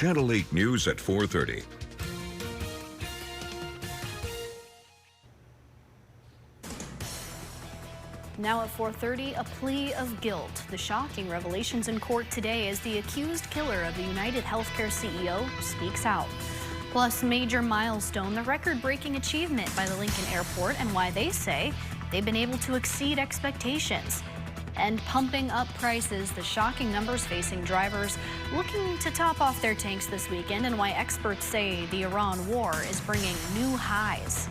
Channel 8 News at 4:30. Now at 4:30, a plea of guilt. The shocking revelations in court today as the accused killer of the United Healthcare CEO speaks out. Plus, major milestone, the record-breaking achievement by the Lincoln Airport and why they say they've been able to exceed expectations. And pumping up prices, the shocking numbers facing drivers looking to top off their tanks this weekend and why experts say the Iran war is bringing new highs.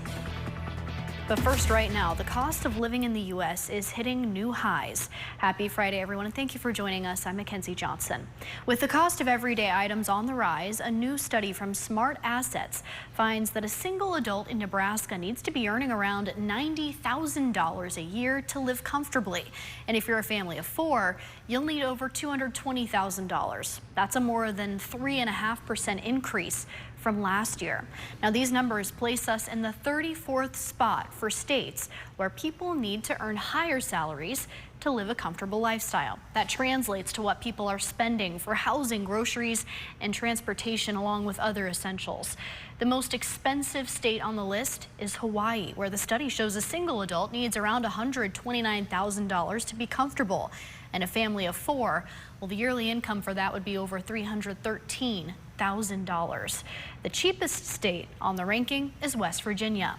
But first, right now, the cost of living in the U.S. is hitting new highs. Happy Friday, everyone, and thank you for joining us. I'm Mackenzie Johnson. With the cost of everyday items on the rise, a new study from Smart Assets finds that a single adult in Nebraska needs to be earning around $90,000 a year to live comfortably. And if you're a family of four, you'll need over $220,000. That's a more than 3.5% increase from last year. Now, these numbers place us in the 34th spot for states where people need to earn higher salaries to live a comfortable lifestyle. That translates to what people are spending for housing, groceries, and transportation, along with other essentials. The most expensive state on the list is Hawaii, where the study shows a single adult needs around $129,000 to be comfortable. And a family of four, well, the yearly income for that would be over $313,000. The cheapest state on the ranking is West Virginia.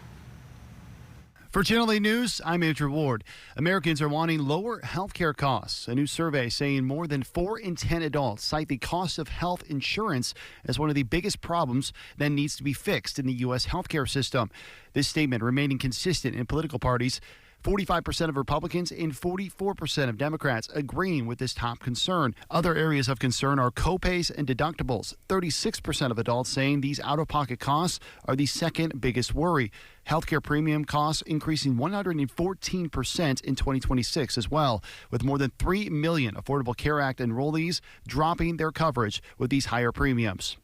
For Channel 8 News, I'm Andrew Ward. Americans are wanting lower health care costs. A new survey saying more than 4 in 10 adults cite the cost of health insurance as one of the biggest problems that needs to be fixed in the U.S. healthcare system. This statement remaining consistent in political parties. 45% of Republicans and 44% of Democrats agreeing with this top concern. Other areas of concern are copays and deductibles. 36% of adults saying these out-of-pocket costs are the second biggest worry. Healthcare premium costs increasing 114% in 2026 as well, with more than 3 million Affordable Care Act enrollees dropping their coverage with these higher premiums.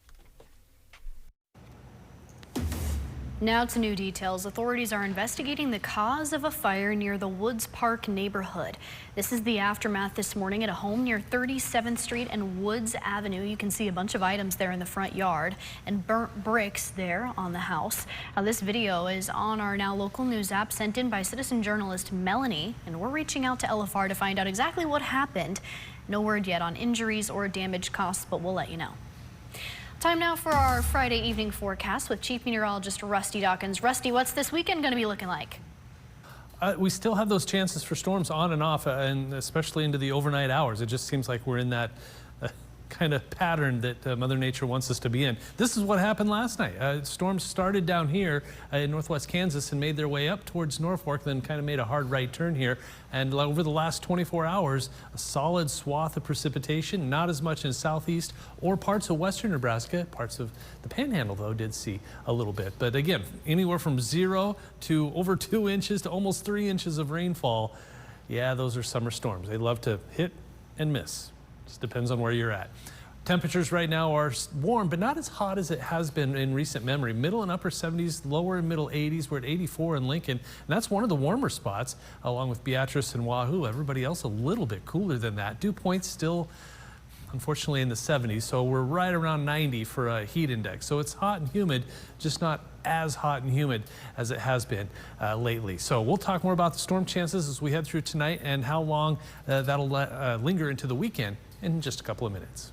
Now to new details. Authorities are investigating the cause of a fire near the Woods Park neighborhood. This is the aftermath this morning at a home near 37th Street and Woods Avenue. You can see a bunch of items there in the front yard and burnt bricks there on the house. Now, this video is on our Now Local News app sent in by citizen journalist Melanie, and we're reaching out to LFR to find out exactly what happened. No word yet on injuries or damage costs, but we'll let you know. Time now for our Friday evening forecast with Chief Meteorologist Rusty Dawkins. Rusty, what's this weekend going to be looking like? We still have those chances for storms on and off, and especially into the overnight hours. It just seems like we're in that kind of pattern that Mother Nature wants us to be in. This is what happened last night. Storms started down here in northwest Kansas and made their way up towards Norfolk, then kind of made a hard right turn here. And over the last 24 hours, a solid swath of precipitation, not as much in southeast or parts of western Nebraska. Parts of the Panhandle, though, did see a little bit. But again, anywhere from 0 to over 2 inches to almost 3 inches of rainfall. Yeah, those are summer storms. They love to hit and miss. Just depends on where you're at. Temperatures right now are warm, but not as hot as it has been in recent memory. Middle and upper 70s, lower and middle 80s. We're at 84 in Lincoln, and that's one of the warmer spots, along with Beatrice and Wahoo. Everybody else a little bit cooler than that. Dew Point's still, unfortunately, in the 70s, so we're right around 90 for a heat index. So it's hot and humid, just not as hot and humid as it has been lately. So we'll talk more about the storm chances as we head through tonight and how long that'll linger into the weekend in just a couple of minutes.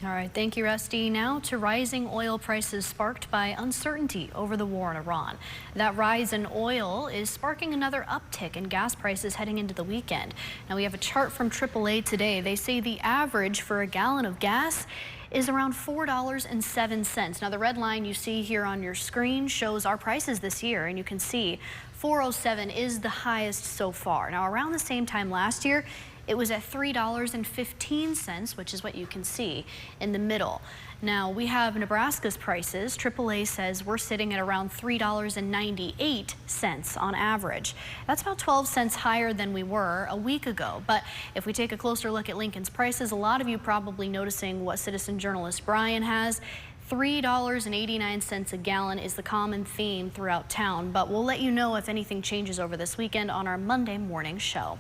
All right, thank you, Rusty. Now to rising oil prices sparked by uncertainty over the war in Iran. That rise in oil is sparking another uptick in gas prices heading into the weekend. Now, we have a chart from AAA today. They say the average for a gallon of gas is around $4.07. Now, the red line you see here on your screen shows our prices this year, and you can see 407 is the highest so far. Now, around the same time last year, it was at $3.15, which is what you can see in the middle. Now, we have Nebraska's prices. AAA says we're sitting at around $3.98 on average. That's about 12 cents higher than we were a week ago. But if we take a closer look at Lincoln's prices, a lot of you probably noticing what citizen journalist Brian has. $3.89 a gallon is the common theme throughout town, but we'll let you know if anything changes over this weekend on our Monday morning show.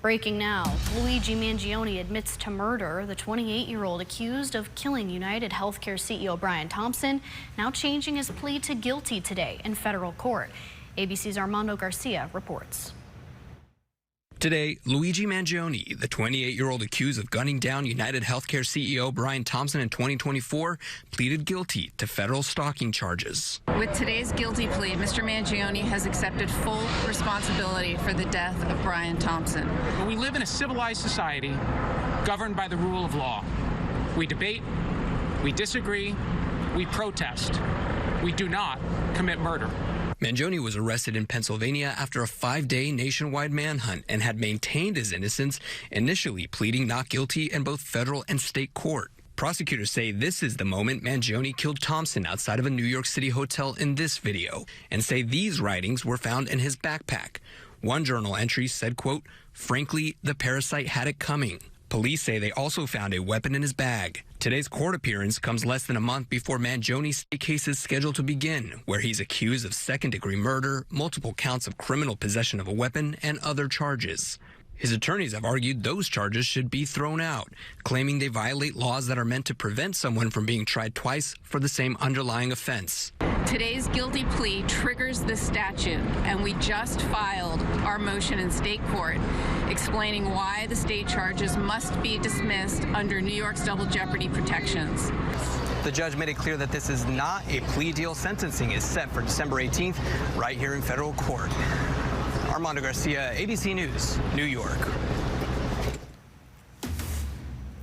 Breaking now, Luigi Mangione admits to murder. The 28-year-old accused of killing United Healthcare CEO Brian Thompson, now changing his plea to guilty today in federal court. ABC's Armando Garcia reports. Today, Luigi Mangione, the 28-year-old accused of gunning down United Healthcare CEO Brian Thompson in 2024, pleaded guilty to federal stalking charges. With today's guilty plea, Mr. Mangione has accepted full responsibility for the death of Brian Thompson. We live in a civilized society governed by the rule of law. We debate, we disagree, we protest. We do not commit murder. Mangione was arrested in Pennsylvania after a 5-day nationwide manhunt and had maintained his innocence, initially pleading not guilty in both federal and state court. Prosecutors say this is the moment Mangione killed Thompson outside of a New York City hotel in this video, and say these writings were found in his backpack. One journal entry said, quote, "Frankly, the parasite had it coming." Police say they also found a weapon in his bag. Today's court appearance comes less than a month before Mangione's state case is scheduled to begin, where he's accused of second-degree murder, multiple counts of criminal possession of a weapon, and other charges. His attorneys have argued those charges should be thrown out, claiming they violate laws that are meant to prevent someone from being tried twice for the same underlying offense. Today's guilty plea triggers the statute, and we just filed our motion in state court explaining why the state charges must be dismissed under New York's double jeopardy protections. The judge made it clear that this is not a plea deal. Sentencing is set for December 18th, right here in federal court. Armando Garcia, ABC News, New York.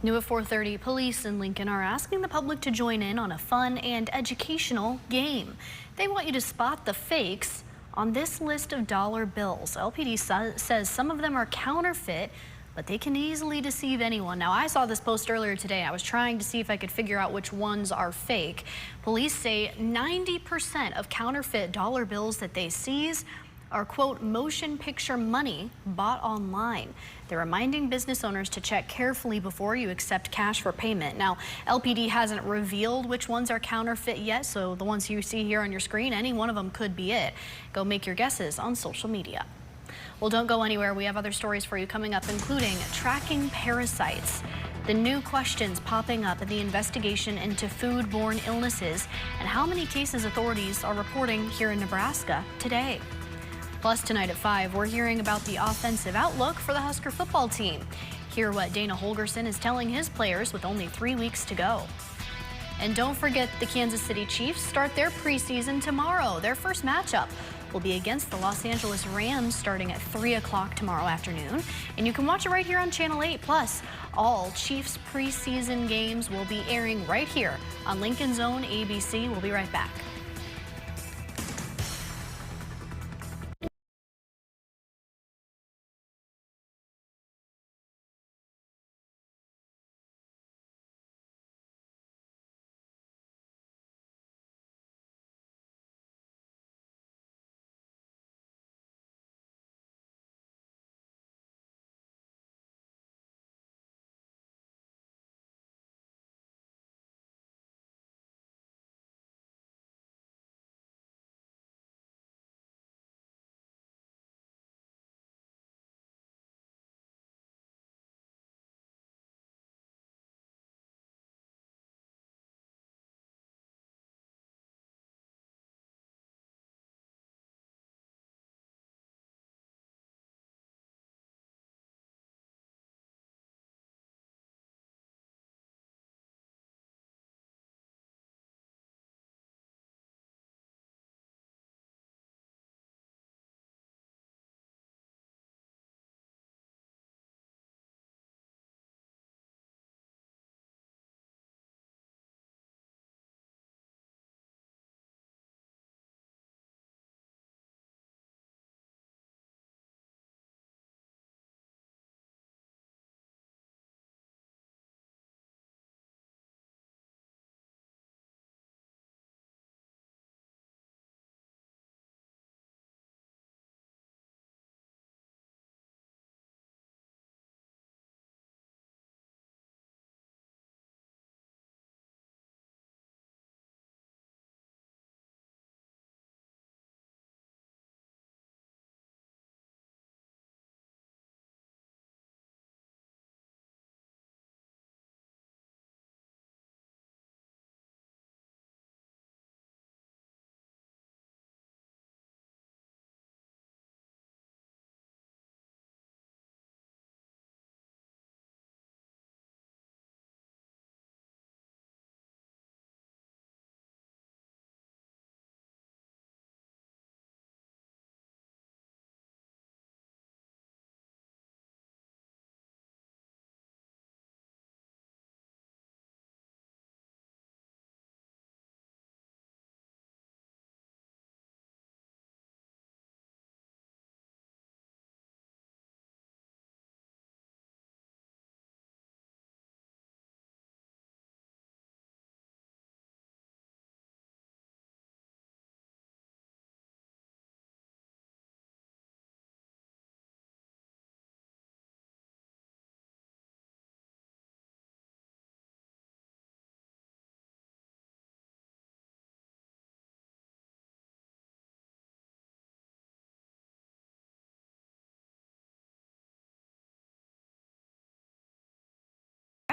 New at 4:30, police in Lincoln are asking the public to join in on a fun and educational game. They want you to spot the fakes on this list of dollar bills. LPD says some of them are counterfeit, but they can easily deceive anyone. Now, I saw this post earlier today. I was trying to see if I could figure out which ones are fake. Police say 90% of counterfeit dollar bills that they seize are, quote, motion picture money bought online. They're reminding business owners to check carefully before you accept cash for payment. Now, LPD hasn't revealed which ones are counterfeit yet, so the ones you see here on your screen, any one of them could be it. Go make your guesses on social media. Well, don't go anywhere. We have other stories for you coming up, including tracking parasites, the new questions popping up in the investigation into foodborne illnesses, and how many cases authorities are reporting here in Nebraska today. Plus, tonight at 5, we're hearing about the offensive outlook for the Husker football team. Hear what Dana Holgerson is telling his players with only 3 weeks to go. And don't forget, the Kansas City Chiefs start their preseason tomorrow. Their first matchup will be against the Los Angeles Rams starting at 3 o'clock tomorrow afternoon. And you can watch it right here on Channel 8. Plus, all Chiefs preseason games will be airing right here on Lincoln's own ABC. We'll be right back.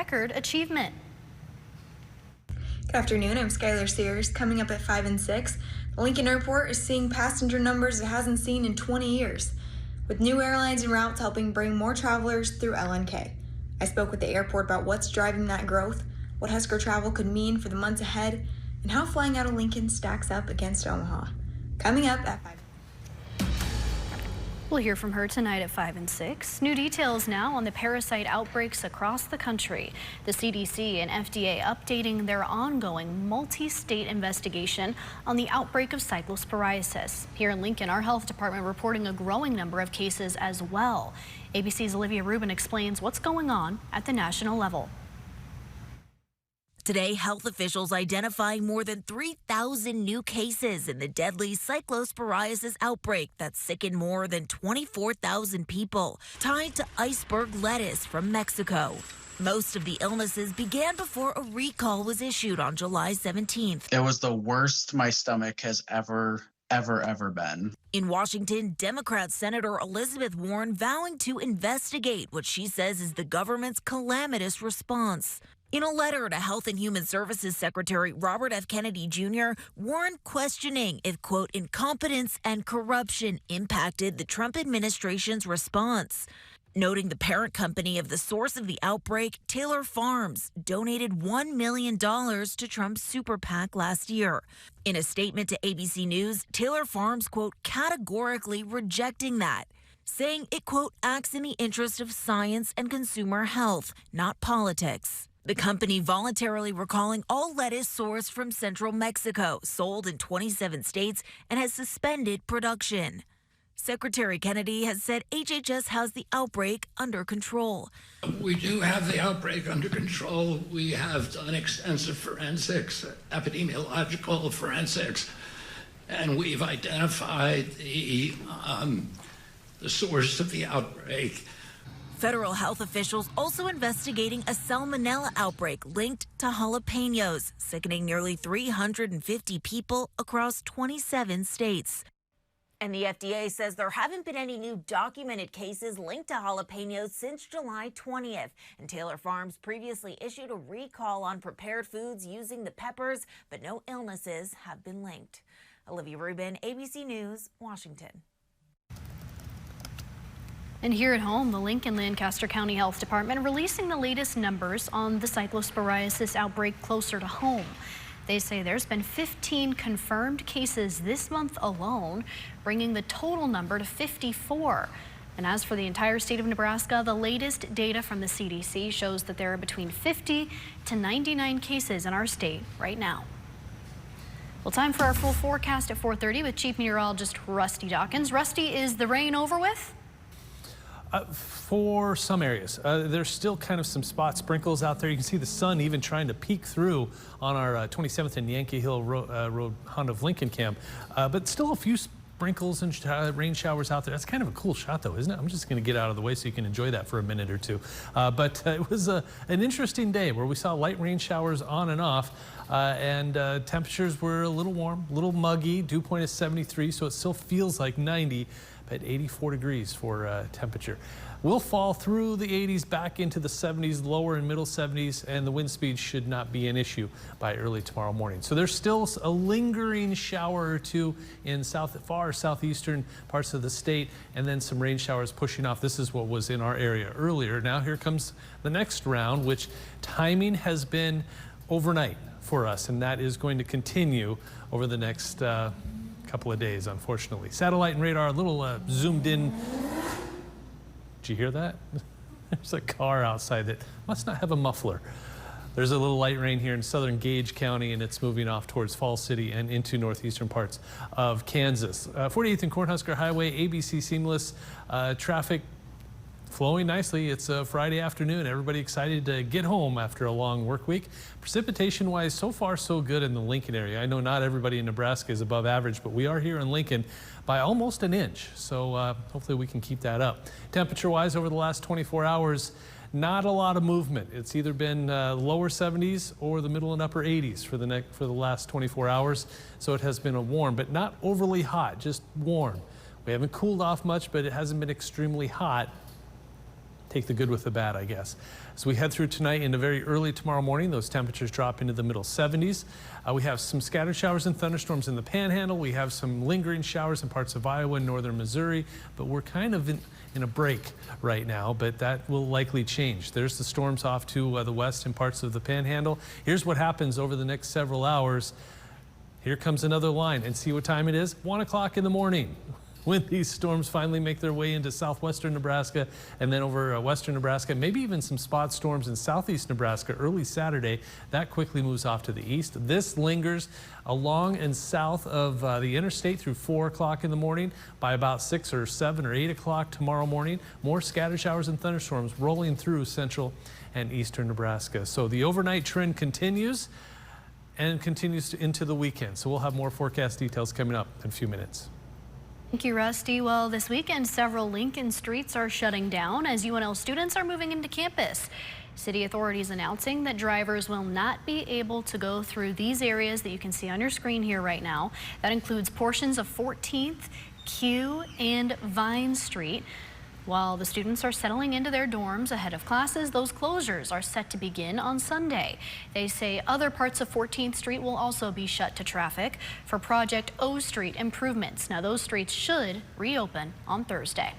record achievement. Good afternoon, I'm Skylar Sears. Coming up at 5 and 6, the Lincoln Airport is seeing passenger numbers it hasn't seen in 20 years, with new airlines and routes helping bring more travelers through LNK. I spoke with the airport about what's driving that growth, what Husker travel could mean for the months ahead, and how flying out of Lincoln stacks up against Omaha. Coming up at 5. We'll hear from her tonight at 5 and 6. New details now on the parasite outbreaks across the country. The CDC and FDA updating their ongoing multi-state investigation on the outbreak of cyclosporiasis. Here in Lincoln, our health department reporting a growing number of cases as well. ABC's Olivia Rubin explains what's going on at the national level. Today, health officials identifying more than 3,000 new cases in the deadly cyclosporiasis outbreak that sickened more than 24,000 people, tied to iceberg lettuce from Mexico. Most of the illnesses began before a recall was issued on July 17th. It was the worst my stomach has ever been. In Washington, Democrat Senator Elizabeth Warren vowing to investigate what she says is the government's calamitous response. In a letter to Health and Human Services Secretary Robert F. Kennedy Jr., Warren questioning if, quote, incompetence and corruption impacted the Trump administration's response. Noting the parent company of the source of the outbreak, Taylor Farms, donated $1 million to Trump's super PAC last year. In a statement to ABC News, Taylor Farms, quote, categorically rejecting that, saying it, quote, acts in the interest of science and consumer health, not politics. The company voluntarily recalling all lettuce sourced from central Mexico, sold in 27 states, and has suspended production. Secretary Kennedy has said HHS has the outbreak under control. We do have the outbreak under control. We have done extensive forensics, epidemiological forensics, and we've identified the source of the outbreak. Federal health officials also investigating a salmonella outbreak linked to jalapenos, sickening nearly 350 people across 27 states. And the FDA says there haven't been any new documented cases linked to jalapenos since July 20th. And Taylor Farms previously issued a recall on prepared foods using the peppers, but no illnesses have been linked. Olivia Rubin, ABC News, Washington. And here at home, the Lincoln-Lancaster County Health Department releasing the latest numbers on the cyclosporiasis outbreak closer to home. They say there's been 15 confirmed cases this month alone, bringing the total number to 54. And as for the entire state of Nebraska, the latest data from the CDC shows that there are between 50 to 99 cases in our state right now. Well, time for our full forecast at 4:30 with Chief Meteorologist Rusty Dawkins. Rusty, is the rain over with? For some areas, there's still kind of some spot sprinkles out there. You can see the sun even trying to peek through on our 27th and Yankee Hill Road Honda of Lincoln camp, but still a few sprinkles and rain showers out there. That's kind of a cool shot though, isn't it? I'm just going to get out of the way so you can enjoy that for a minute or two. But it was an interesting day where we saw light rain showers on and off, and temperatures were a little warm, a little muggy. Dew point is 73, so it still feels like 90. At 84 degrees for temperature. We'll fall through the 80s back into the 70s, lower and middle 70s, and the wind speed should not be an issue by early tomorrow morning. So there's still a lingering shower or two in far southeastern parts of the state, and then some rain showers pushing off. This is what was in our area earlier. Now here comes the next round, which timing has been overnight for us, and that is going to continue over the next couple of days, unfortunately. Satellite and radar a little zoomed in. Did you hear that? There's a car outside that must not have a muffler. There's a little light rain here in southern Gage County, and it's moving off towards Falls City and into northeastern parts of Kansas. 48th and Cornhusker Highway, ABC seamless traffic flowing nicely. It's a Friday afternoon. Everybody excited to get home after a long work week. Precipitation wise, so far so good in the Lincoln area. I know not everybody in Nebraska is above average, but we are here in Lincoln by almost an inch. So hopefully we can keep that up. Temperature wise over the last 24 hours, not a lot of movement. It's either been lower 70s or the middle and upper 80s for the last 24 hours. So it has been a warm, but not overly hot, just warm. We haven't cooled off much, but it hasn't been extremely hot. take the good with the bad, I guess. As we head through tonight into very early tomorrow morning, those temperatures drop into the middle 70s. We have some scattered showers and thunderstorms in the Panhandle. We have some lingering showers in parts of Iowa and northern Missouri, but we're kind of in a break right now, but that will likely change. There's the storms off to the west and parts of the Panhandle. Here's what happens over the next several hours. Here comes another line, and see what time it is? 1 o'clock in the morning, when these storms finally make their way into southwestern Nebraska and then over western Nebraska, maybe even some spot storms in southeast Nebraska early Saturday. That quickly moves off to the east. This lingers along and south of the interstate through 4 o'clock in the morning. By about 6 or 7 or 8 o'clock tomorrow morning, more scattered showers and thunderstorms rolling through central and eastern Nebraska. So the overnight trend continues and continues into the weekend. So we'll have more forecast details coming up in a few minutes. Thank you, Rusty. Well, this weekend, several Lincoln streets are shutting down as UNL students are moving into campus. City authorities announcing that drivers will not be able to go through these areas that you can see on your screen here right now. That includes portions of 14th, Q, and Vine Street. While the students are settling into their dorms ahead of classes, those closures are set to begin on Sunday. They say other parts of 14th Street will also be shut to traffic for Project O Street improvements. Now, those streets should reopen on Thursday.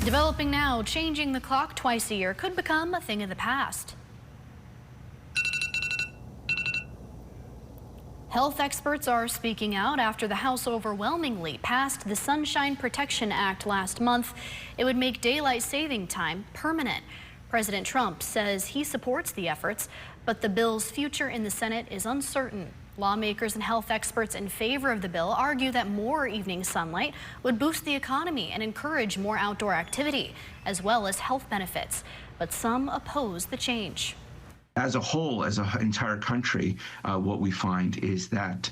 Developing now, changing the clock twice a year could become a thing of the past. Health experts are speaking out after the House overwhelmingly passed the Sunshine Protection Act last month. It would make daylight saving time permanent. President Trump says he supports the efforts, but the bill's future in the Senate is uncertain. Lawmakers and health experts in favor of the bill argue that more evening sunlight would boost the economy and encourage more outdoor activity, as well as health benefits. But some oppose the change. As a whole, as an entire country, what we find is that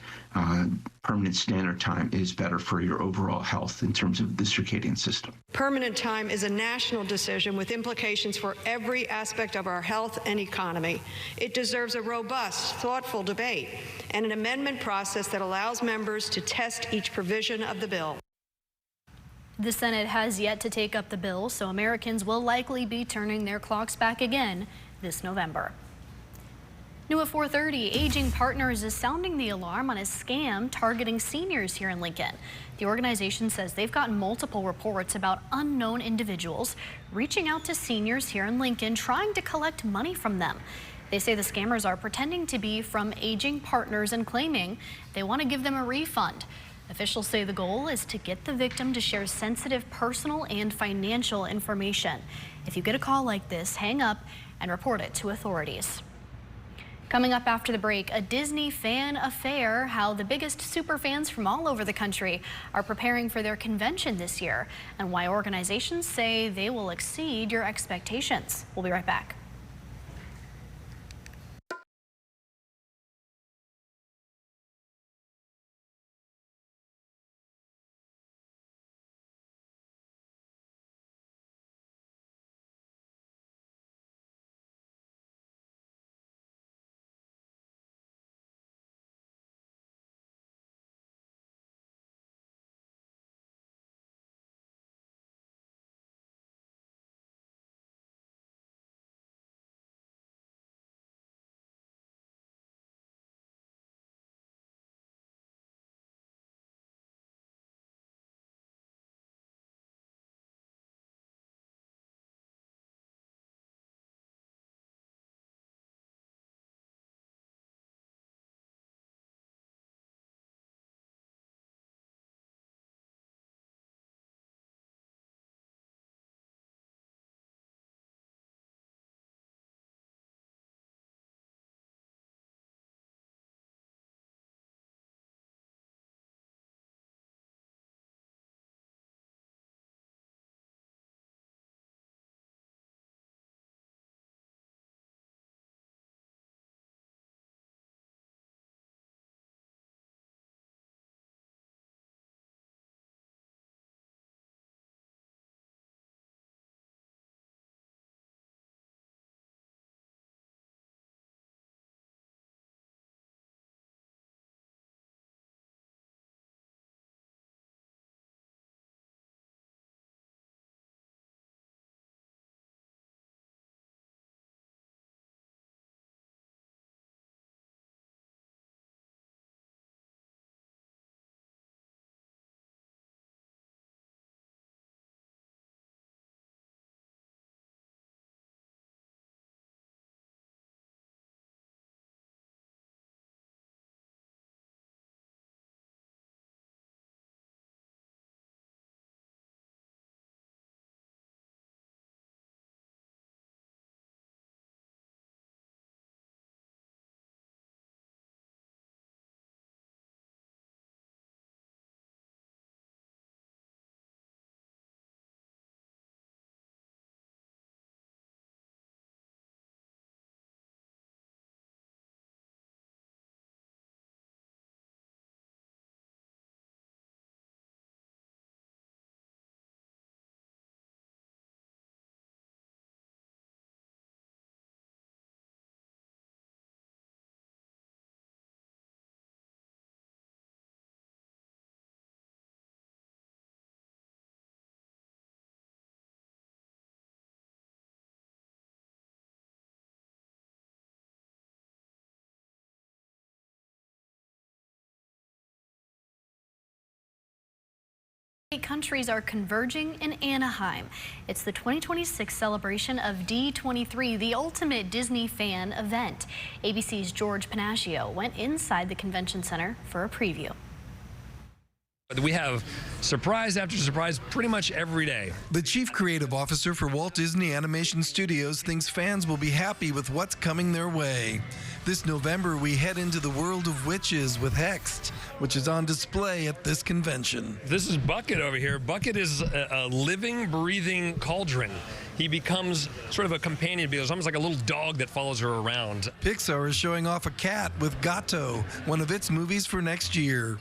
permanent standard time is better for your overall health in terms of the circadian system. Permanent time is a national decision with implications for every aspect of our health and economy. It deserves a robust, thoughtful debate and an amendment process that allows members to test each provision of the bill. The Senate has yet to take up the bill, so Americans will likely be turning their clocks back again this November. New at 4:30, Aging Partners is sounding the alarm on a scam targeting seniors here in Lincoln. The organization says they've gotten multiple reports about unknown individuals reaching out to seniors here in Lincoln trying to collect money from them. They say the scammers are pretending to be from Aging Partners and claiming they want to give them a refund. Officials say the goal is to get the victim to share sensitive personal and financial information. If you get a call like this, hang up and report it to authorities. Coming up after the break, a Disney fan affair, how the biggest super fans from all over the country are preparing for their convention this year, and why organizations say they will exceed your expectations. We'll be right back. Countries are converging in Anaheim. It's the 2026 celebration of D23, the ultimate Disney fan event. ABC's George Panaccio went inside the convention center for a preview. We have surprise after surprise pretty much every day. The chief creative officer for Walt Disney Animation Studios thinks fans will be happy with what's coming their way. This November, we head into the world of witches with Hexed, which is on display at this convention. This is Bucket over here. Bucket is a living, breathing cauldron. He becomes sort of a companion, because almost like a little dog that follows her around. Pixar is showing off a cat with Gato, one of its movies for next year.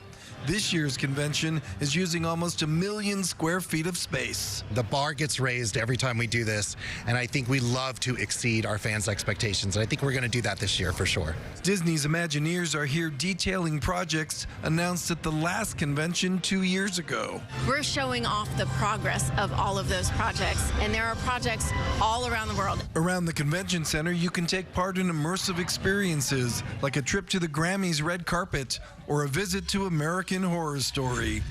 This year's convention is using almost 1 million square feet of space. The bar gets raised every time we do this, and I think we love to exceed our fans' expectations, and I think we're going to do that this year for sure. Disney's Imagineers are here detailing projects announced at the last convention 2 years ago. We're showing off the progress of all of those projects, and there are projects all around the world. Around the convention center, you can take part in immersive experiences like a trip to the Grammys red carpet or a visit to American Horror Story.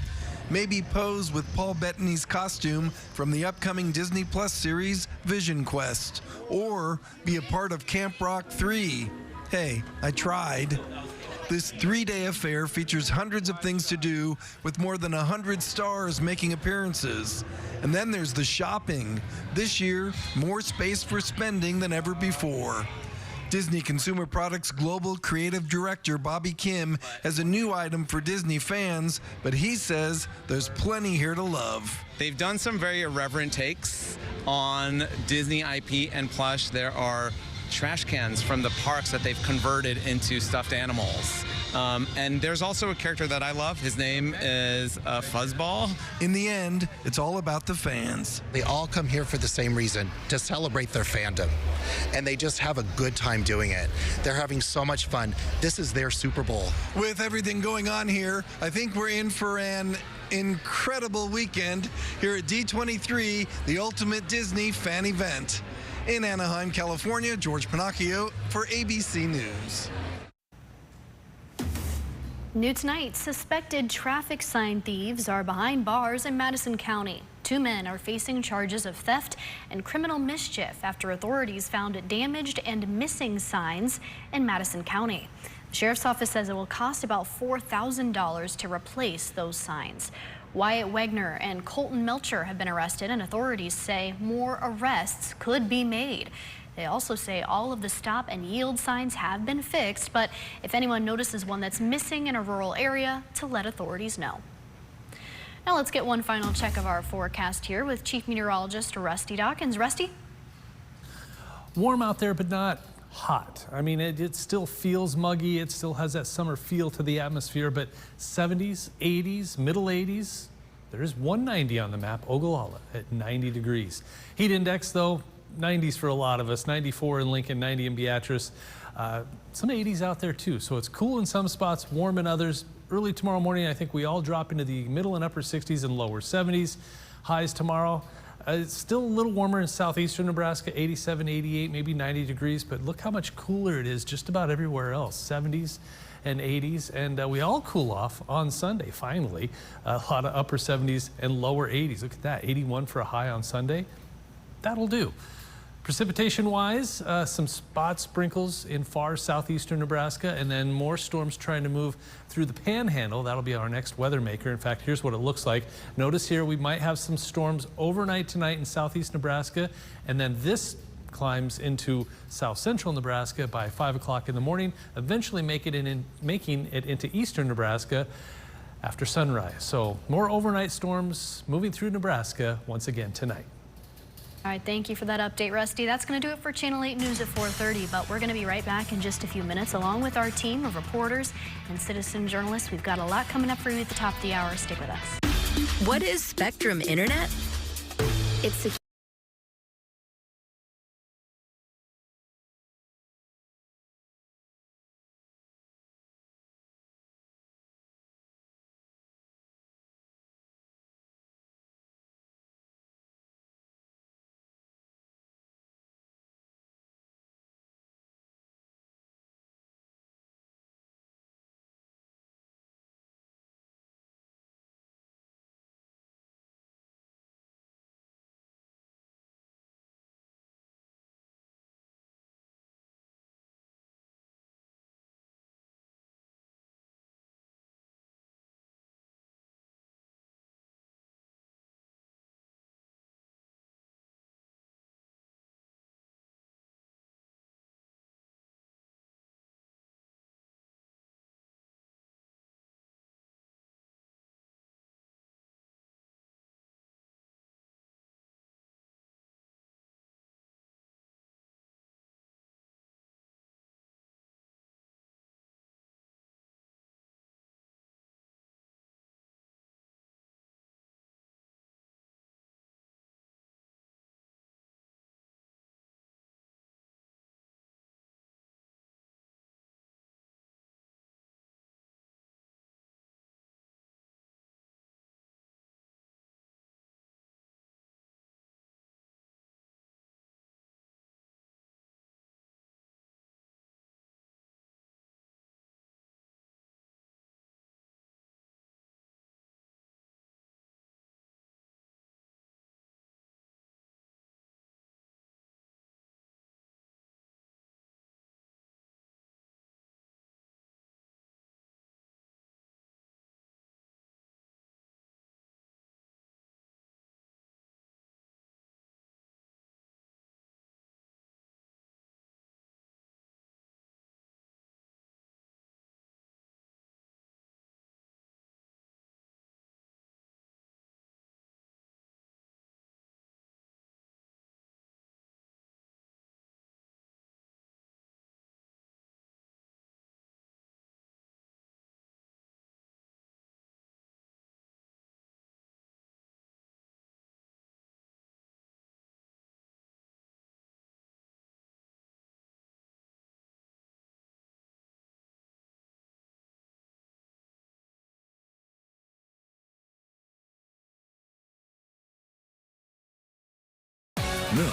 Maybe pose with Paul Bettany's costume from the upcoming Disney Plus series Vision Quest, or be a part of Camp Rock 3. Hey, I tried. This 3-day affair features hundreds of things to do, with more than 100 stars making appearances. And then there's the shopping. This year, more space for spending than ever before. Disney Consumer Products Global Creative Director Bobby Kim has a new item for Disney fans, but he says there's plenty here to love. They've done some very irreverent takes on Disney IP and plush. There are trash cans from the parks that they've converted into stuffed animals. And there's also a character that I love. His name is Fuzzball. In the end, it's all about the fans. They all come here for the same reason, to celebrate their fandom. And they just have a good time doing it. They're having so much fun. This is their Super Bowl. With everything going on here, I think we're in for an incredible weekend here at D23, the ultimate Disney fan event. In Anaheim, California, George Panaccio for ABC News. New tonight, suspected traffic sign thieves are behind bars in Madison County. 2 men are facing charges of theft and criminal mischief after authorities found damaged and missing signs in Madison County. The sheriff's office says it will cost about $4,000 to replace those signs. Wyatt Wagner and Colton Melcher have been arrested, and authorities say more arrests could be made. They also say all of the stop and yield signs have been fixed, but if anyone notices one that's missing in a rural area, to let authorities know. Now let's get one final check of our forecast here with Chief Meteorologist Rusty Dawkins. Rusty? Warm out there, but not hot. I mean, it still feels muggy. It still has that summer feel to the atmosphere, but 70s, 80s, middle 80s. There's 190 on the map, Ogallala at 90 degrees. Heat index, though, 90s for a lot of us, 94 in Lincoln, 90 in Beatrice. Some 80s out there too, so it's cool in some spots, warm in others. Early tomorrow morning, I think we all drop into the middle and upper 60s and lower 70s. Highs tomorrow. It's still a little warmer in southeastern Nebraska, 87, 88, maybe 90 degrees, but look how much cooler it is just about everywhere else, 70s and 80s, and we all cool off on Sunday, finally. A lot of upper 70s and lower 80s. Look at that, 81 for a high on Sunday. That'll do. Precipitation-wise, some spot sprinkles in far southeastern Nebraska, and then more storms trying to move through the Panhandle. That'll be our next weather maker. In fact, here's what it looks like. Notice here we might have some storms overnight tonight in southeast Nebraska, and then this climbs into south central Nebraska by 5 o'clock in the morning, eventually making it into eastern Nebraska after sunrise. So more overnight storms moving through Nebraska once again tonight. All right, thank you for that update, Rusty. That's going to do it for Channel 8 News at 4:30, but we're going to be right back in just a few minutes along with our team of reporters and citizen journalists. We've got a lot coming up for you at the top of the hour. Stick with us. What is Spectrum Internet? It's Now,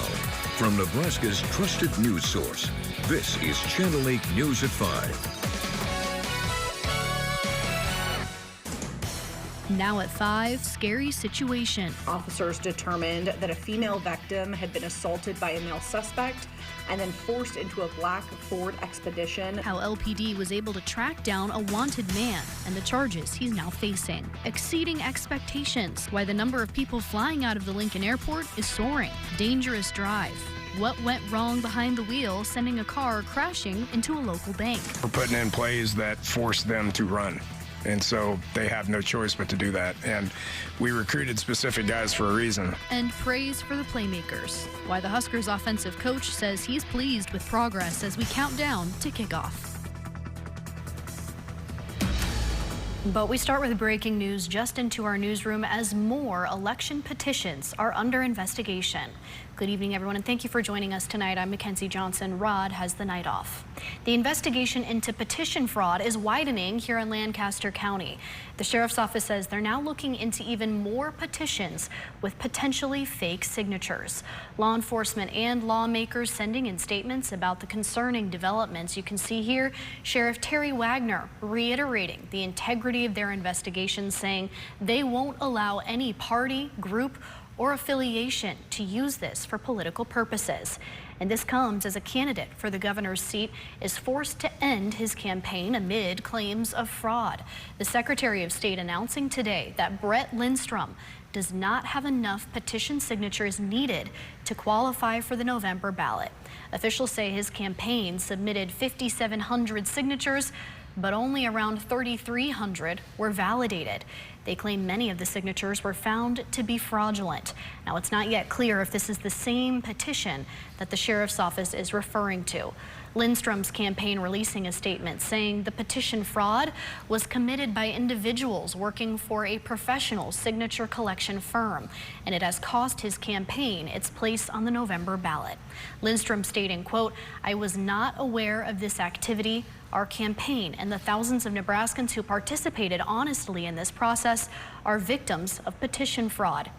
from Nebraska's trusted news source, this is Channel 8 News at 5. Now at 5, scary situation. Officers determined that a female victim had been assaulted by a male suspect and then forced into a black Ford Expedition. How LPD was able to track down a wanted man and the charges he's now facing. Exceeding expectations, why the number of people flying out of the Lincoln Airport is soaring. Dangerous drive. What went wrong behind the wheel, sending a car crashing into a local bank. We're putting in plays that force them to run. And so they have no choice but to do that. And we recruited specific guys for a reason. And praise for the playmakers. Why the Huskers offensive coach says he's pleased with progress as we count down to kickoff. But we start with breaking news just into our newsroom as more election petitions are under investigation. Good evening, everyone, and thank you for joining us tonight. I'm Mackenzie Johnson. Rod has the night off. The investigation into petition fraud is widening here in Lancaster County. The sheriff's office says they're now looking into even more petitions with potentially fake signatures. Law enforcement and lawmakers sending in statements about the concerning developments. You can see here Sheriff Terry Wagner reiterating the integrity of their investigation, saying they won't allow any party, group, or affiliation to use this for political purposes. And this comes as a candidate for the governor's seat is forced to end his campaign amid claims of fraud. The Secretary of State announcing today that Brett Lindstrom does not have enough petition signatures needed to qualify for the November ballot. Officials say his campaign submitted 5,700 signatures, but only around 3,300 were validated. They claim many of the signatures were found to be fraudulent. Now, it's not yet clear if this is the same petition that the sheriff's office is referring to. Lindstrom's campaign releasing a statement saying the petition fraud was committed by individuals working for a professional signature collection firm, and it has cost his campaign its place on the November ballot. Lindstrom stating, quote, "I was not aware of this activity. Our campaign and the thousands of Nebraskans who participated honestly in this process are victims of petition fraud."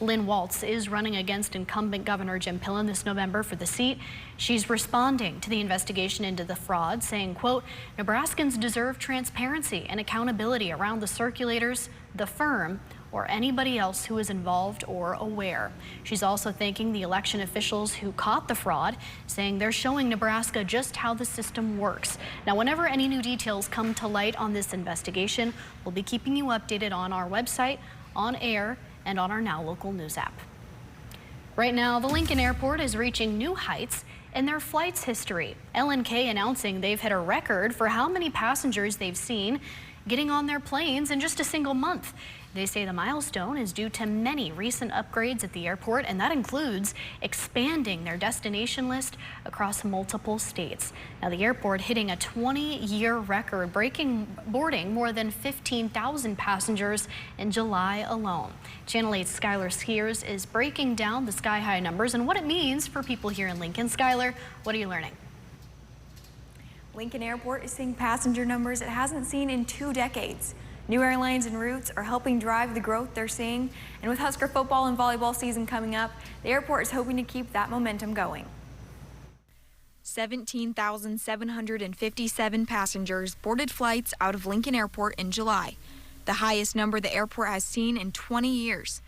Lynn Waltz is running against incumbent Governor Jim Pillen this November for the seat. She's responding to the investigation into the fraud, saying, quote, "Nebraskans deserve transparency and accountability around the circulators, the firm, or anybody else who is involved or aware." She's also thanking the election officials who caught the fraud, saying they're showing Nebraska just how the system works. Now, whenever any new details come to light on this investigation, we'll be keeping you updated on our website, on air, and on our Now Local News app. Right now, the Lincoln Airport is reaching new heights in their flight's history. LNK announcing they've hit a record for how many passengers they've seen getting on their planes in just a single month. They say the milestone is due to many recent upgrades at the airport, and that includes expanding their destination list across multiple states. Now, the airport hitting a 20-year record, boarding more than 15,000 passengers in July alone. Channel 8's Skylar Skiers is breaking down the sky-high numbers and what it means for people here in Lincoln. Skylar, what are you learning? Lincoln Airport is seeing passenger numbers it hasn't seen in 2 decades. New airlines and routes are helping drive the growth they're seeing, and with Husker football and volleyball season coming up, the airport is hoping to keep that momentum going. 17,757 passengers boarded flights out of Lincoln Airport in July, the highest number the airport has seen in 20 years.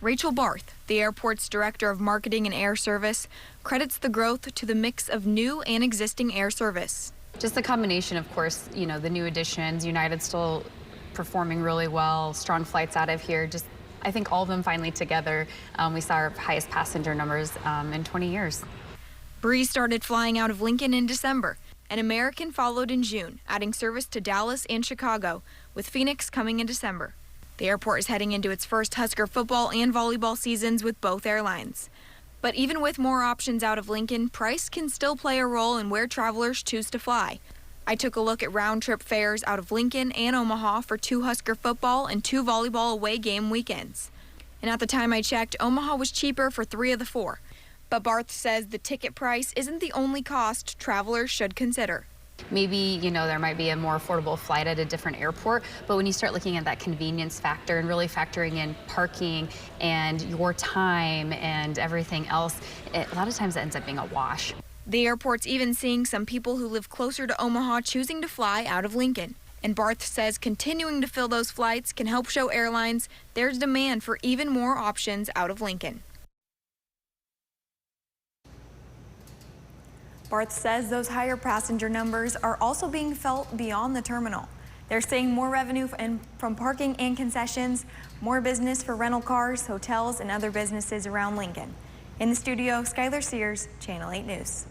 Rachel Barth, the airport's director of marketing and air service, credits the growth to the mix of new and existing air service. Just the combination, of course, you know, the new additions, United still performing really well, strong flights out of here. Just, I think all of them finally together, we saw our highest passenger numbers in 20 years. Breeze started flying out of Lincoln in December, and American followed in June, adding service to Dallas and Chicago, with Phoenix coming in December. The airport is heading into its first Husker football and volleyball seasons with both airlines. But even with more options out of Lincoln, price can still play a role in where travelers choose to fly. I took a look at round-trip fares out of Lincoln and Omaha for 2 Husker football and 2 volleyball away game weekends. And at the time I checked, Omaha was cheaper for 3 of the 4. But Barth says the ticket price isn't the only cost travelers should consider. Maybe, you know, there might be a more affordable flight at a different airport, but when you start looking at that convenience factor and really factoring in parking and your time and everything else, a lot of times it ends up being a wash. The airport's even seeing some people who live closer to Omaha choosing to fly out of Lincoln. And Barth says continuing to fill those flights can help show airlines there's demand for even more options out of Lincoln. Barth says those higher passenger numbers are also being felt beyond the terminal. They're seeing more revenue from parking and concessions, more business for rental cars, hotels, and other businesses around Lincoln. In the studio, Skylar Sears, Channel 8 News.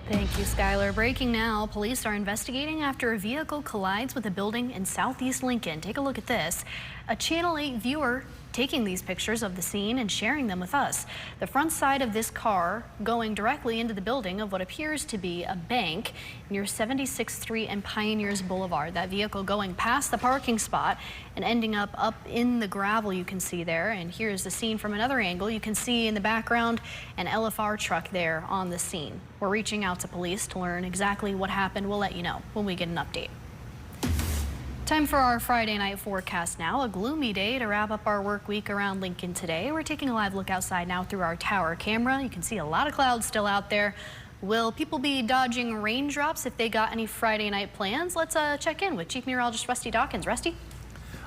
Thank you, Skylar. Breaking now, police are investigating after a vehicle collides with a building in southeast Lincoln. Take a look at this. A Channel 8 viewer taking these pictures of the scene and sharing them with us. The front side of this car going directly into the building of what appears to be a bank near 76th Street and Pioneers Boulevard. That vehicle going past the parking spot and ending up in the gravel you can see there. And here's the scene from another angle. You can see in the background an LFR truck there on the scene. We're reaching out to police to learn exactly what happened. We'll let you know when we get an update. Time for our Friday night forecast now. A gloomy day to wrap up our work week around Lincoln today. We're taking a live look outside now through our tower camera. You can see a lot of clouds still out there. Will people be dodging raindrops if they got any Friday night plans? Let's check in with Chief Meteorologist Rusty Dawkins. Rusty?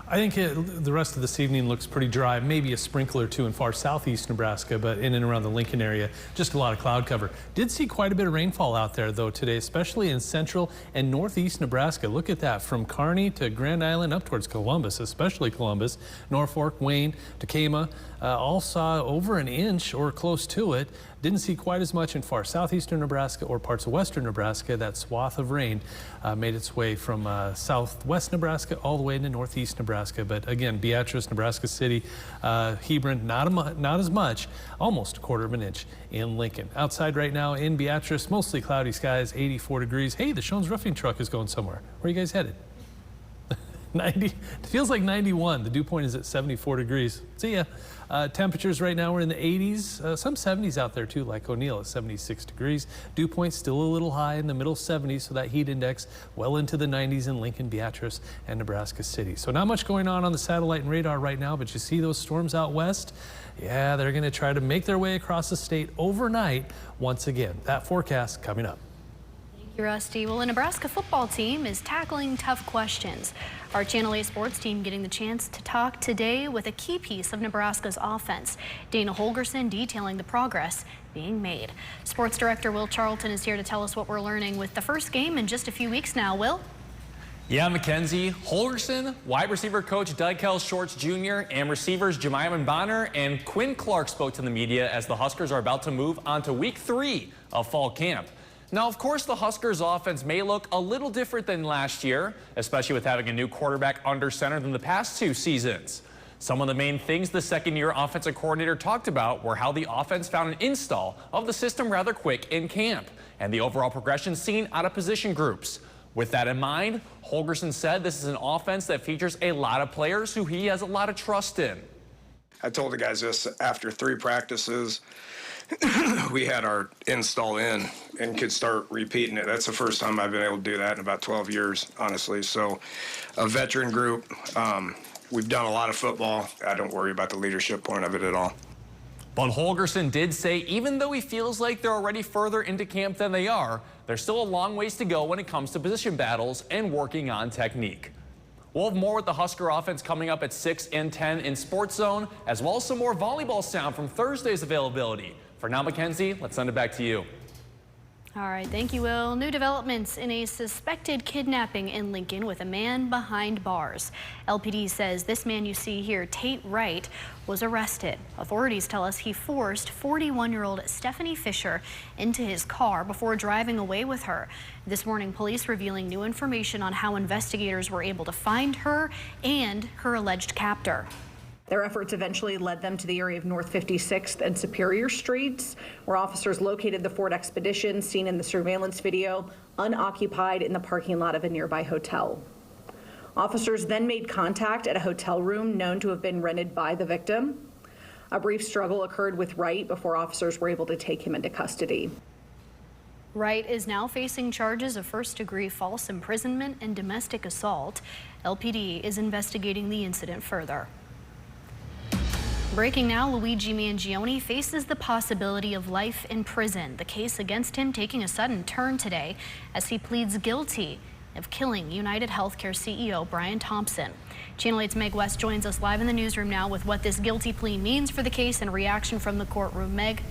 I think the rest of this evening looks pretty dry. Maybe a sprinkle or two in far southeast Nebraska, but in and around the Lincoln area, just a lot of cloud cover. Did see quite a bit of rainfall out there, though, today, especially in central and northeast Nebraska. Look at that, from Kearney to Grand Island up towards Columbus, especially Columbus, Norfolk, Wayne, Tacoma, all saw over an inch or close to it. Didn't see quite as much in far southeastern Nebraska or parts of western Nebraska. That swath of rain made its way from southwest Nebraska all the way into northeast Nebraska. But again, Beatrice, Nebraska City, Hebron, not as much, almost a quarter of an inch in Lincoln. Outside right now in Beatrice, mostly cloudy skies, 84 degrees. Hey, the Shones roofing truck is going somewhere. Where are you guys headed? 90, it feels like 91. The dew point is at 74 degrees. See ya. Temperatures right now are in the 80s, some 70s out there too, like O'Neill at 76 degrees. Dew point still a little high in the middle 70s, so that heat index well into the 90s in Lincoln, Beatrice, and Nebraska City. So not much going on the satellite and radar right now, but you see those storms out west? Yeah, they're going to try to make their way across the state overnight once again. That forecast coming up. Rusty. Well, the Nebraska football team is tackling tough questions. Our Channel 8 sports team getting the chance to talk today with a key piece of Nebraska's offense. Dana Holgerson detailing the progress being made. Sports director Will Charlton is here to tell us what we're learning with the first game in just a few weeks now. Will? Yeah, Mackenzie, Holgerson, wide receiver coach Doug Shorts Jr., and receivers Jemima Bonner and Quinn Clark spoke to the media as the Huskers are about to move on to week 3 of fall camp. Now, of course, the Huskers offense may look a little different than last year, especially with having a new quarterback under center than the past 2 seasons. Some of the main things the second-year offensive coordinator talked about were how the offense found an install of the system rather quick in camp and the overall progression seen out of position groups. With that in mind, Holgerson said this is an offense that features a lot of players who he has a lot of trust in. I told the guys this after 3 practices. We had our install in and could start repeating it. That's the first time I've been able to do that in about 12 years, honestly. So a veteran group, we've done a lot of football. I don't worry about the leadership point of it at all. But Holgerson did say even though he feels like they're already further into camp than they are, there's still a long ways to go when it comes to position battles and working on technique. We'll have more with the Husker offense coming up at 6 and 10 in Sports Zone, as well as some more volleyball sound from Thursday's availability. For now, Mackenzie, let's send it back to you. All right, thank you, Will. New developments in a suspected kidnapping in Lincoln with a man behind bars. LPD says this man you see here, Tate Wright, was arrested. Authorities tell us he forced 41-year-old Stephanie Fisher into his car before driving away with her. This morning, police revealing new information on how investigators were able to find her and her alleged captor. Their efforts eventually led them to the area of North 56th and Superior Streets, where officers located the Ford Expedition seen in the surveillance video, unoccupied in the parking lot of a nearby hotel. Officers then made contact at a hotel room known to have been rented by the victim. A brief struggle occurred with Wright before officers were able to take him into custody. Wright is now facing charges of first-degree false imprisonment and domestic assault. LPD is investigating the incident further. Breaking now, Luigi Mangione faces the possibility of life in prison. The case against him taking a sudden turn today as he pleads guilty of killing United Healthcare CEO Brian Thompson. Channel 8's Meg West joins us live in the newsroom now with what this guilty plea means for the case and reaction from the courtroom. Meg.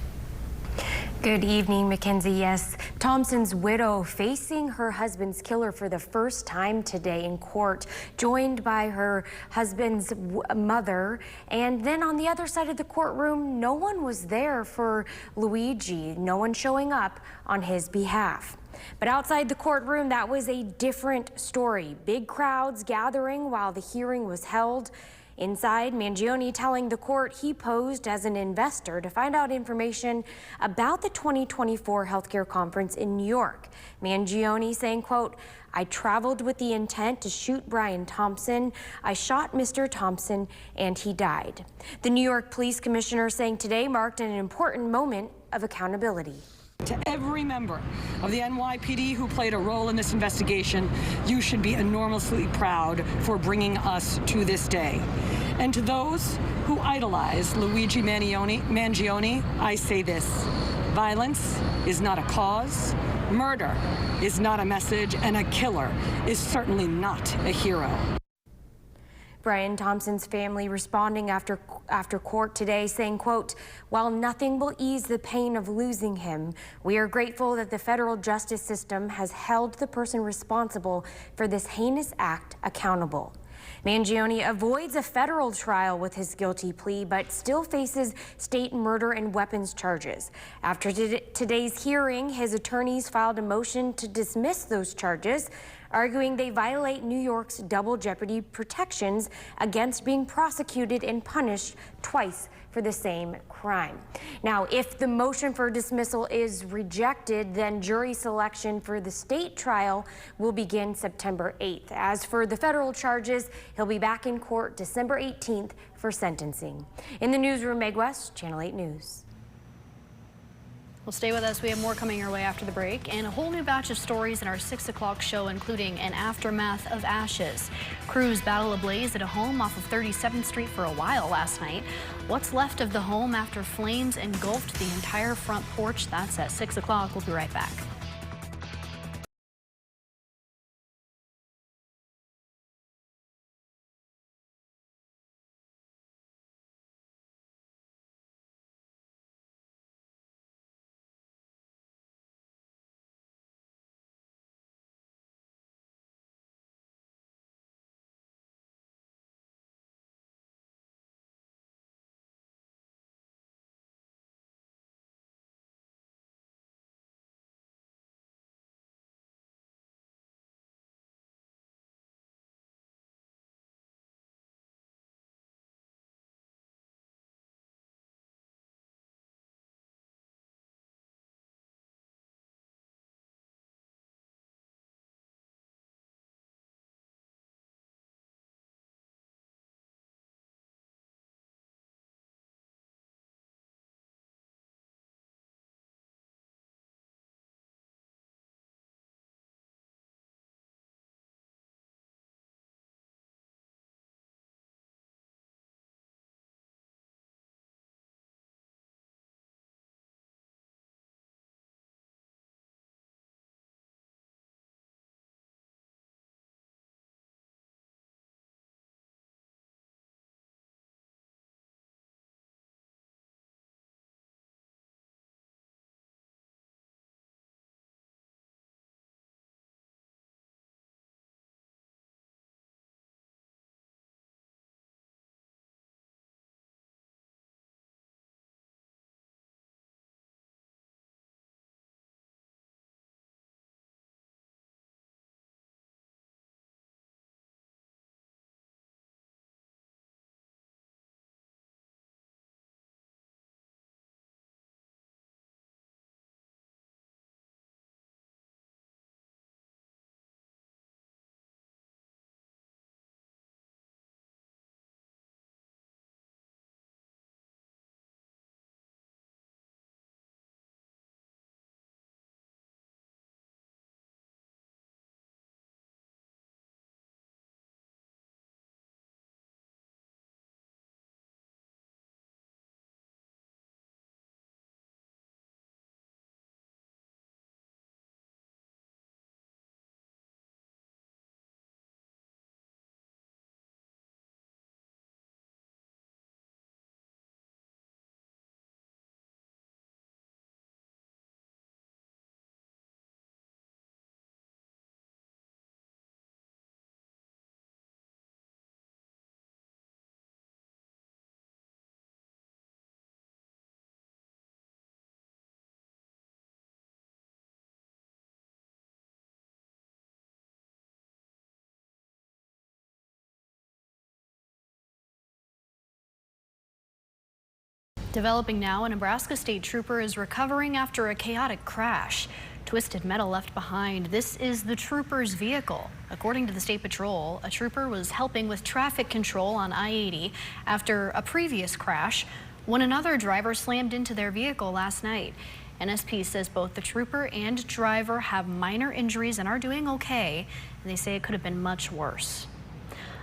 Good evening, Mackenzie. Yes, Thompson's widow facing her husband's killer for the first time today in court, joined by her husband's mother. And then on the other side of the courtroom, no one was there for Luigi, no one showing up on his behalf. But outside the courtroom, that was a different story. Big crowds gathering while the hearing was held. Inside, Mangione telling the court he posed as an investor to find out information about the 2024 healthcare conference in New York. Mangione saying, quote, "I traveled with the intent to shoot Brian Thompson. I shot Mr. Thompson and he died." The New York Police Commissioner saying today marked an important moment of accountability. To every member of the NYPD who played a role in this investigation, you should be enormously proud for bringing us to this day. And to those who idolize Luigi Mangione, I say this: violence is not a cause, murder is not a message, and a killer is certainly not a hero. Brian Thompson's family responding after court today saying, quote, "While nothing will ease the pain of losing him, we are grateful that the federal justice system has held the person responsible for this heinous act accountable." Mangione avoids a federal trial with his guilty plea, but still faces state murder and weapons charges. After today's hearing, his attorneys filed a motion to dismiss those charges, arguing they violate New York's double jeopardy protections against being prosecuted and punished twice for the same crime. Now, if the motion for dismissal is rejected, then jury selection for the state trial will begin September 8th. As for the federal charges, he'll be back in court December 18th for sentencing. In the newsroom, Meg West, Channel 8 News. Well, stay with us. We have more coming your way after the break and a whole new batch of stories in our 6 o'clock show, including an aftermath of ashes. Crews battle ablaze at a home off of 37th Street for a while last night. What's left of the home after flames engulfed the entire front porch? That's at 6 o'clock. We'll be right back. Developing now, a Nebraska state trooper is recovering after a chaotic crash. Twisted metal left behind. This is the trooper's vehicle. According to the State Patrol, a trooper was helping with traffic control on I-80 after a previous crash when another driver slammed into their vehicle last night. NSP says both the trooper and driver have minor injuries and are doing okay, and they say it could have been much worse.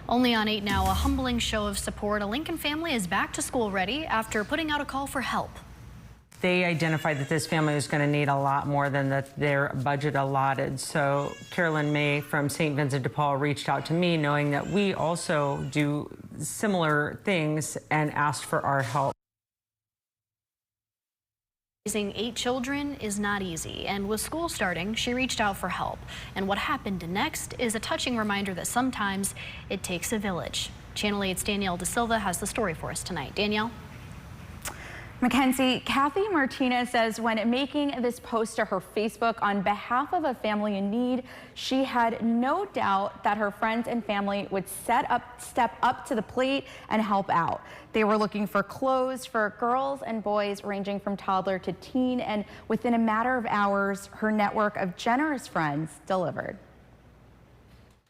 Only on 8 now, a humbling show of support. A Lincoln family is back to school ready after putting out a call for help. They identified that this family was going to need a lot more than their budget allotted. So Carolyn May from St. Vincent de Paul reached out to me knowing that we also do similar things and asked for our help. Raising 8 children is not easy, and with school starting, she reached out for help. And what happened next is a touching reminder that sometimes it takes a village. Channel 8's Danielle De Silva has the story for us tonight. Danielle? Mackenzie, Kathy Martinez says when making this post to her Facebook on behalf of a family in need, she had no doubt that her friends and family would step up to the plate and help out. They were looking for clothes for girls and boys ranging from toddler to teen, and within a matter of hours, her network of generous friends delivered.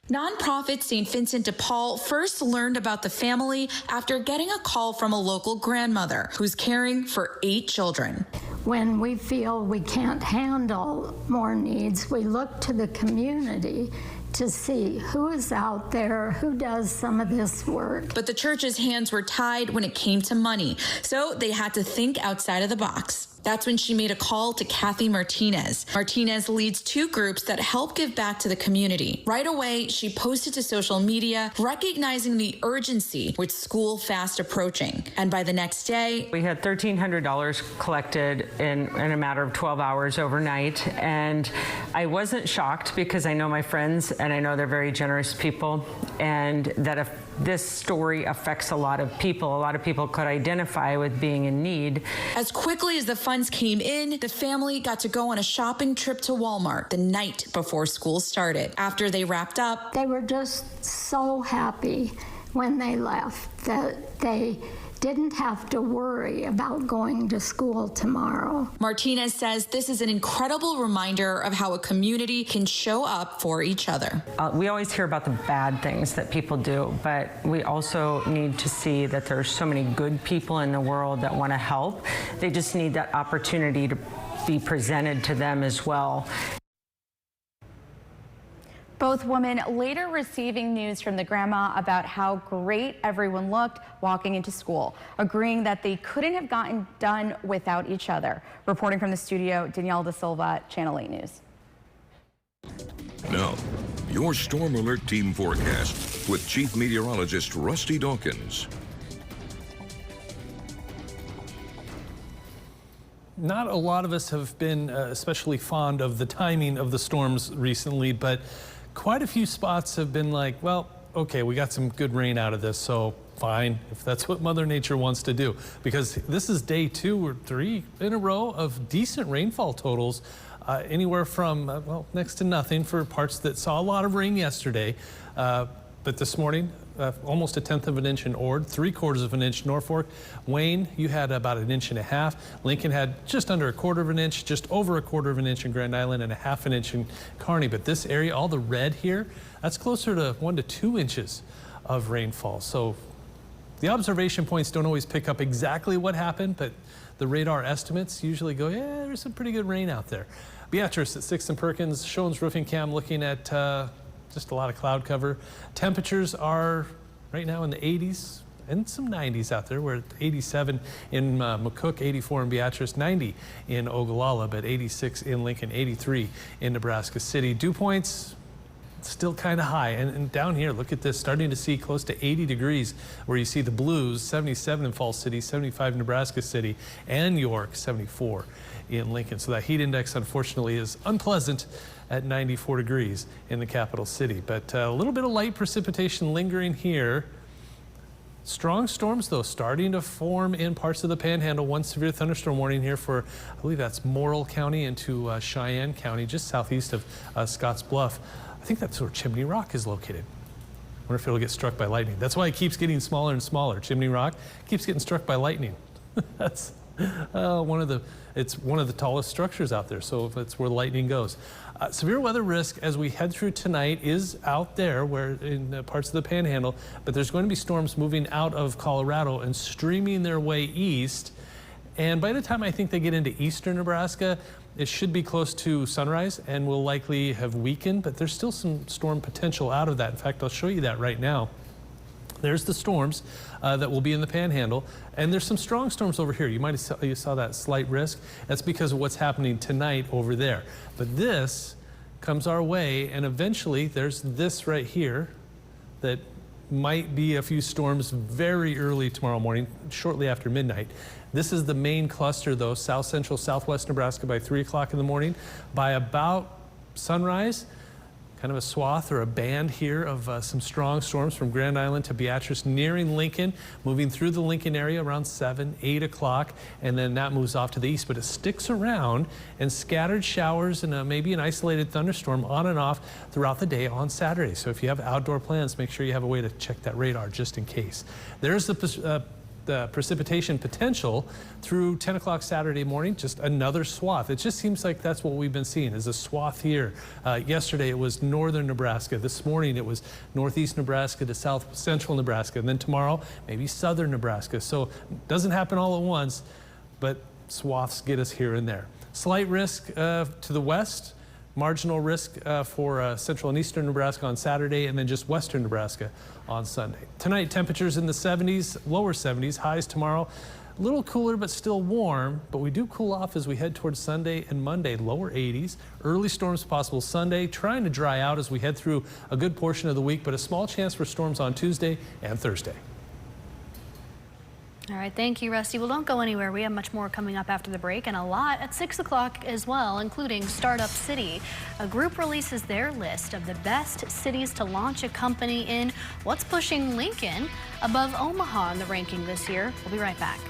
Nonprofit St. Vincent de Paul first learned about the family after getting a call from a local grandmother who's caring for 8 children. When we feel we can't handle more needs, we look to the community to see who is out there, who does some of this work. But the church's hands were tied when it came to money, so they had to think outside of the box. That's when she made a call to Kathy Martinez. Martinez leads 2 groups that help give back to the community. Right away, she posted to social media, recognizing the urgency with school fast approaching. And by the next day, we had $1,300 collected in a matter of 12 hours overnight. And I wasn't shocked because I know my friends and I know they're very generous people, and that if this story affects a lot of people could identify with being in need. As quickly as the funds came in, the family got to go on a shopping trip to Walmart the night before school started. After they wrapped up, they were just so happy when they left that they didn't have to worry about going to school tomorrow. Martinez says this is an incredible reminder of how a community can show up for each other. We always hear about the bad things that people do, but we also need to see that there's so many good people in the world that want to help. They just need that opportunity to be presented to them as well. Both women later receiving news from the grandma about how great everyone looked walking into school, agreeing that they couldn't have gotten done without each other. Reporting from the studio, Danielle De Silva, Channel 8 News. Now, your Storm Alert Team forecast with Chief Meteorologist Rusty Dawkins. Not a lot of us have been especially fond of the timing of the storms recently, but quite a few spots have been like, well, okay, we got some good rain out of this, so fine, if that's what Mother Nature wants to do. Because this is day 2 or 3 in a row of decent rainfall totals, anywhere from, well, next to nothing for parts that saw a lot of rain yesterday. But this morning, almost 1/10 of an inch in Ord, 3/4 of an inch Norfolk. Wayne, you had about 1.5 inches. Lincoln had just under 1/4 of an inch, just over 1/4 of an inch in Grand Island, and 1/2 inch in Kearney. But this area, all the red here, that's closer to 1 to 2 inches of rainfall. So the observation points don't always pick up exactly what happened, but the radar estimates usually go, yeah, there's some pretty good rain out there. Beatrice at 6th and Perkins, Schoen's roofing cam looking at just a lot of cloud cover. Temperatures are right now in the 80s and some 90s out there. We're at 87 in McCook, 84 in Beatrice, 90 in Ogallala, but 86 in Lincoln, 83 in Nebraska City. Dew points still kind of high. And down here, look at this, starting to see close to 80 degrees where you see the blues, 77 in Falls City, 75 in Nebraska City, and York, 74 in Lincoln. So that heat index, unfortunately, is unpleasant at 94 degrees in the capital city. But a little bit of light precipitation lingering here. Strong storms, though, starting to form in parts of the Panhandle. One severe thunderstorm warning here for, I believe that's Morrill County into Cheyenne County, just southeast of Scotts Bluff. I think that's where Chimney Rock is located. I wonder if it'll get struck by lightning. That's why it keeps getting smaller and smaller. Chimney Rock keeps getting struck by lightning. That's it's one of the tallest structures out there, so if it's where lightning goes. Severe weather risk as we head through tonight is out there where in parts of the Panhandle, but there's going to be storms moving out of Colorado and streaming their way east. And by the time I think they get into eastern Nebraska, it should be close to sunrise and will likely have weakened, but there's still some storm potential out of that. In fact, I'll show you that right now. There's the storms that will be in the Panhandle, and there's some strong storms over here. You saw that slight risk. That's because of what's happening tonight over there. But this comes our way, and eventually there's this right here that might be a few storms very early tomorrow morning, shortly after midnight. This is the main cluster, though, south central, southwest Nebraska by 3 o'clock in the morning. By about sunrise, kind of a swath or a band here of some strong storms from Grand Island to Beatrice, nearing Lincoln, moving through the Lincoln area around 7, 8 o'clock, and then that moves off to the east. But it sticks around, and scattered showers and maybe an isolated thunderstorm on and off throughout the day on Saturday. So if you have outdoor plans, make sure you have a way to check that radar just in case. There's the precipitation potential through 10 o'clock Saturday morning, just another swath. It just seems like that's what we've been seeing, is a swath here. Yesterday it was northern Nebraska. This morning it was northeast Nebraska to south central Nebraska. And then tomorrow, maybe southern Nebraska. So it doesn't happen all at once, but swaths get us here and there. Slight risk to the west. Marginal risk for central and eastern Nebraska on Saturday, and then just western Nebraska on Sunday. Tonight, temperatures in the 70s, lower 70s, highs tomorrow. A little cooler, but still warm, but we do cool off as we head towards Sunday and Monday, lower 80s. Early storms possible Sunday, trying to dry out as we head through a good portion of the week, but a small chance for storms on Tuesday and Thursday. All right, thank you, Rusty. Well, don't go anywhere. We have much more coming up after the break, and a lot at 6 o'clock as well, including Startup City. A group releases their list of the best cities to launch a company in. What's pushing Lincoln above Omaha in the ranking this year? We'll be right back.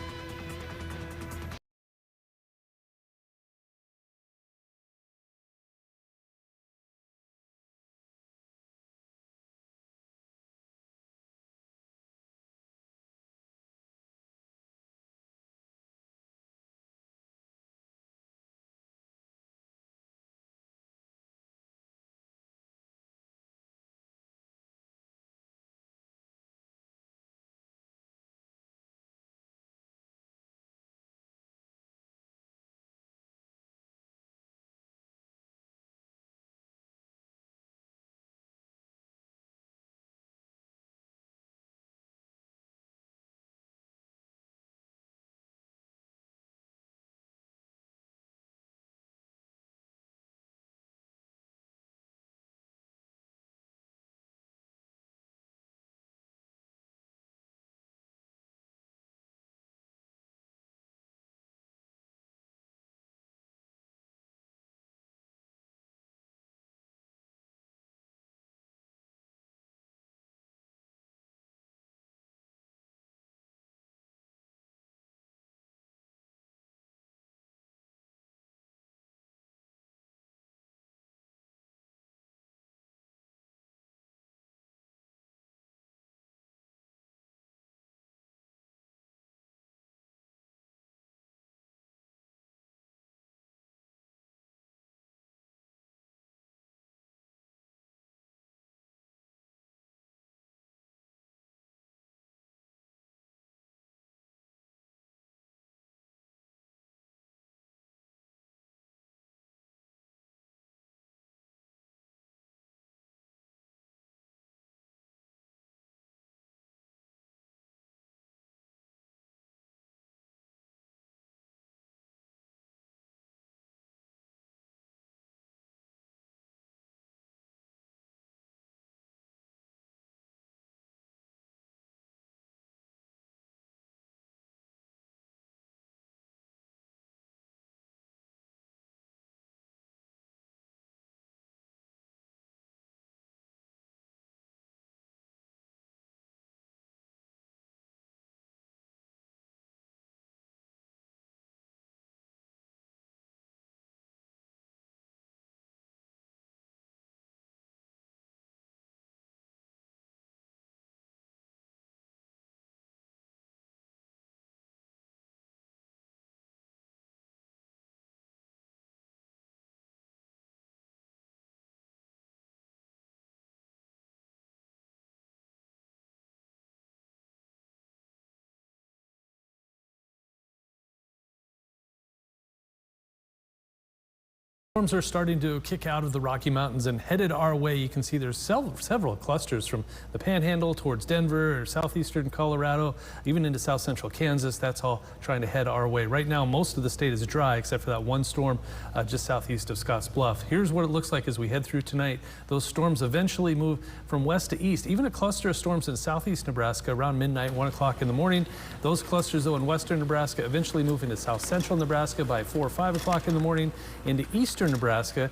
Storms are starting to kick out of the Rocky Mountains and headed our way. You can see there's several clusters from the Panhandle towards Denver or southeastern Colorado, even into south central Kansas. That's all trying to head our way. Right now, most of the state is dry except for that one storm just southeast of Scotts Bluff. Here's what it looks like as we head through tonight. Those storms eventually move from west to east. Even a cluster of storms in southeast Nebraska around midnight, 1 o'clock in the morning. Those clusters, though, in western Nebraska eventually move into south central Nebraska by 4 or 5 o'clock in the morning, into eastern Nebraska,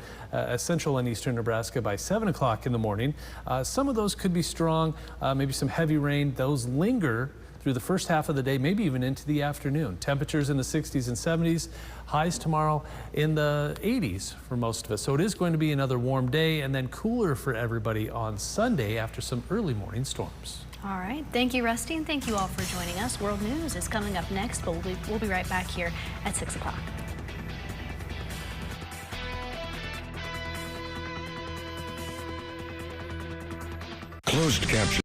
central and eastern Nebraska by 7 o'clock in the morning. Some of those could be strong, maybe some heavy rain. Those linger through the first half of the day, maybe even into the afternoon. Temperatures in the 60s and 70s, highs tomorrow in the 80s for most of us. So it is going to be another warm day and then cooler for everybody on Sunday after some early morning storms. All right. Thank you, Rusty, and thank you all for joining us. World News is coming up next, but we'll be right back here at 6 o'clock. Closed caption